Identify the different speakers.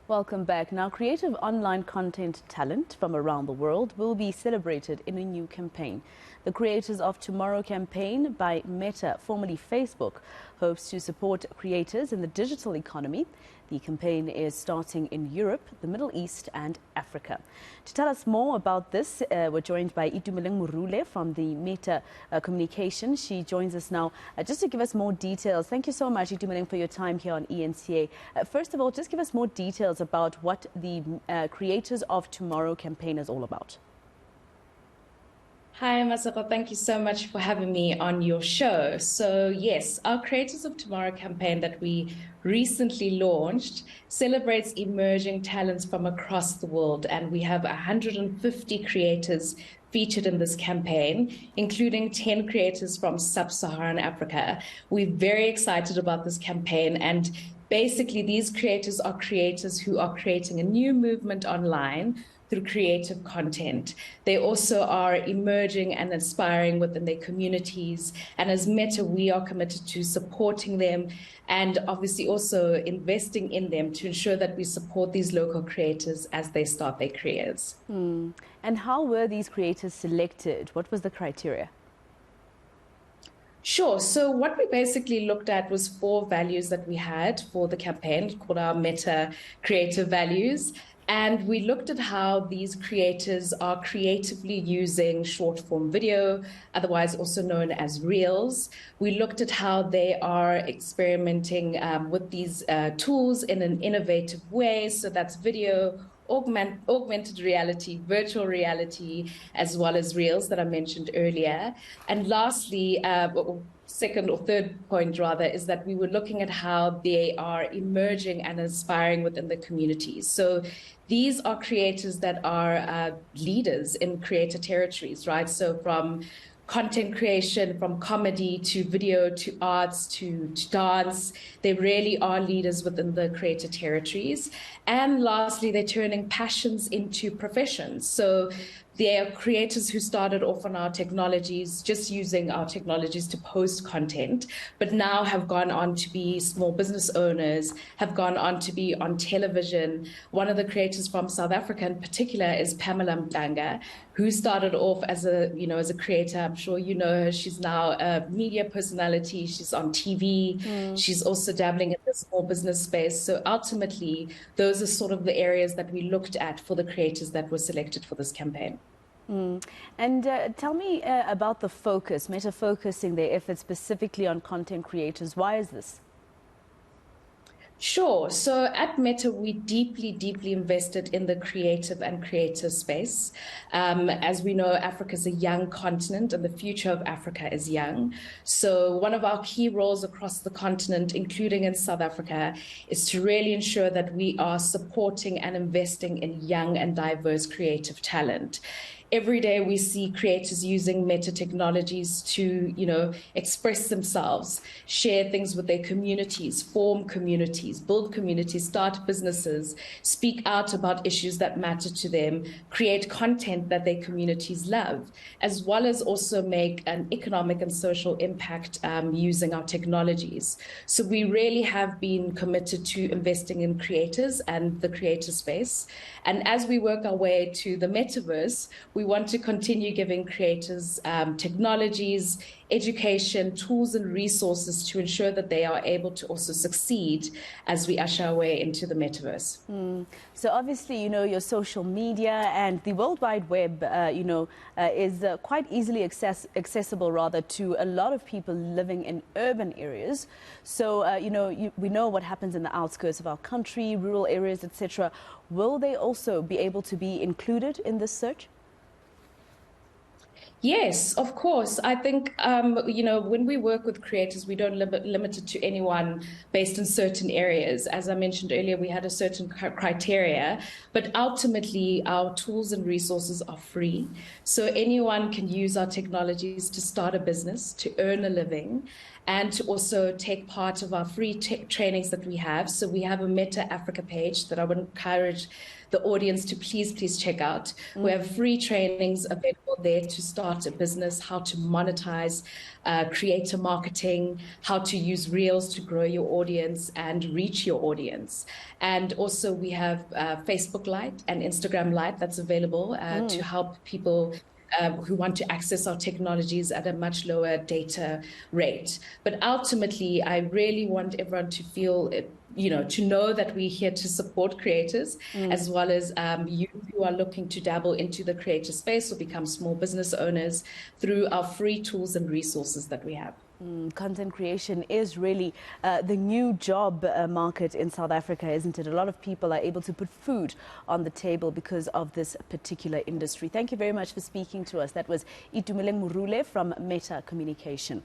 Speaker 1: Welcome back. Now, creative online content talent from around the world will be celebrated in a new campaign. The Creators of Tomorrow campaign by Meta, formerly Facebook, hopes to support creators in the digital economy. The campaign is starting in Europe, the Middle East and Africa. To tell us more about this, we're joined by Itumeleng Murule from the Meta Communication. She joins us now just to give us more details. Thank you so much, Itumeleng, for your time here on eNCA. First of all, just give us more details about what the Creators of Tomorrow campaign is all about.
Speaker 2: Hi, Masako. Thank you so much for having me on your show. So yes, our Creators of Tomorrow campaign that we recently launched celebrates emerging talents from across the world. And we have 150 creators featured in this campaign, including 10 creators from sub-Saharan Africa. We're very excited about this campaign, and basically these creators are creators who are creating a new movement online through creative content. They also are emerging and inspiring within their communities. And as Meta, we are committed to supporting them and obviously also investing in them to ensure that we support these local creators as they start their careers.
Speaker 1: And how were these creators selected? What was the criteria?
Speaker 2: Sure. So what we basically looked at was 4 values that we had for the campaign called our Meta Creative Values. And we looked at how these creators are creatively using short form video, otherwise also known as Reels. We looked at how they are experimenting with these tools in an innovative way. So that's video, augmented reality, virtual reality, as well as Reels that I mentioned earlier. And lastly, second or third point rather, is that we were looking at how they are emerging and inspiring within the communities. So these are creators that are leaders in creator territories, right? So from content creation, from comedy to video to arts to dance, they really are leaders within the creator territories. And lastly, they're turning passions into professions. So they are creators who started off on our technologies, just using our technologies to post content, but now have gone on to be small business owners, have gone on to be on television. One of the creators from South Africa in particular is Pamela Mhlanga, who started off as a creator. I'm sure you know her. She's now a media personality. She's on TV. She's also dabbling in the small business space. So ultimately, those are sort of the areas that we looked at for the creators that were selected for this campaign.
Speaker 1: And tell me about the focus, Meta focusing their efforts specifically on content creators. Why is this?
Speaker 2: Sure. So at Meta, we deeply invested in the creative and creator space. As we know, Africa is a young continent and the future of Africa is young. So one of our key roles across the continent, including in South Africa, is to really ensure that we are supporting and investing in young and diverse creative talent. Every day we see creators using Meta technologies to, express themselves, share things with their communities, form communities, build communities, start businesses, speak out about issues that matter to them, create content that their communities love, as well as also make an economic and social impact using our technologies. So we really have been committed to investing in creators and the creator space. And as we work our way to the metaverse, we want to continue giving creators technologies, education, tools and resources to ensure that they are able to also succeed as we usher our way into the metaverse.
Speaker 1: So obviously, your social media and the World Wide Web, is quite easily accessible rather to a lot of people living in urban areas. So, we know what happens in the outskirts of our country, rural areas, etc. Will they also be able to be included in this search?
Speaker 2: Yes, of course. I think, when we work with creators, we don't limit it to anyone based in certain areas. As I mentioned earlier, we had a certain criteria, but ultimately our tools and resources are free. So anyone can use our technologies to start a business, to earn a living. and to also take part of our free trainings that we have. So we have a Meta Africa page that I would encourage the audience to please check out. We have free trainings available there to start a business, how to monetize, creator marketing, how to use Reels to grow your audience and reach your audience. And also we have Facebook Lite and Instagram Lite that's available to help people who want to access our technologies at a much lower data rate. But ultimately, I really want everyone to feel it, to know that we're here to support creators, as well as you who are looking to dabble into the creator space or become small business owners through our free tools and resources that we have.
Speaker 1: Content creation is really the new job market in South Africa, isn't it? A lot of people are able to put food on the table because of this particular industry. Thank you very much for speaking to us. That was Itumeleng Murule from Meta Communication.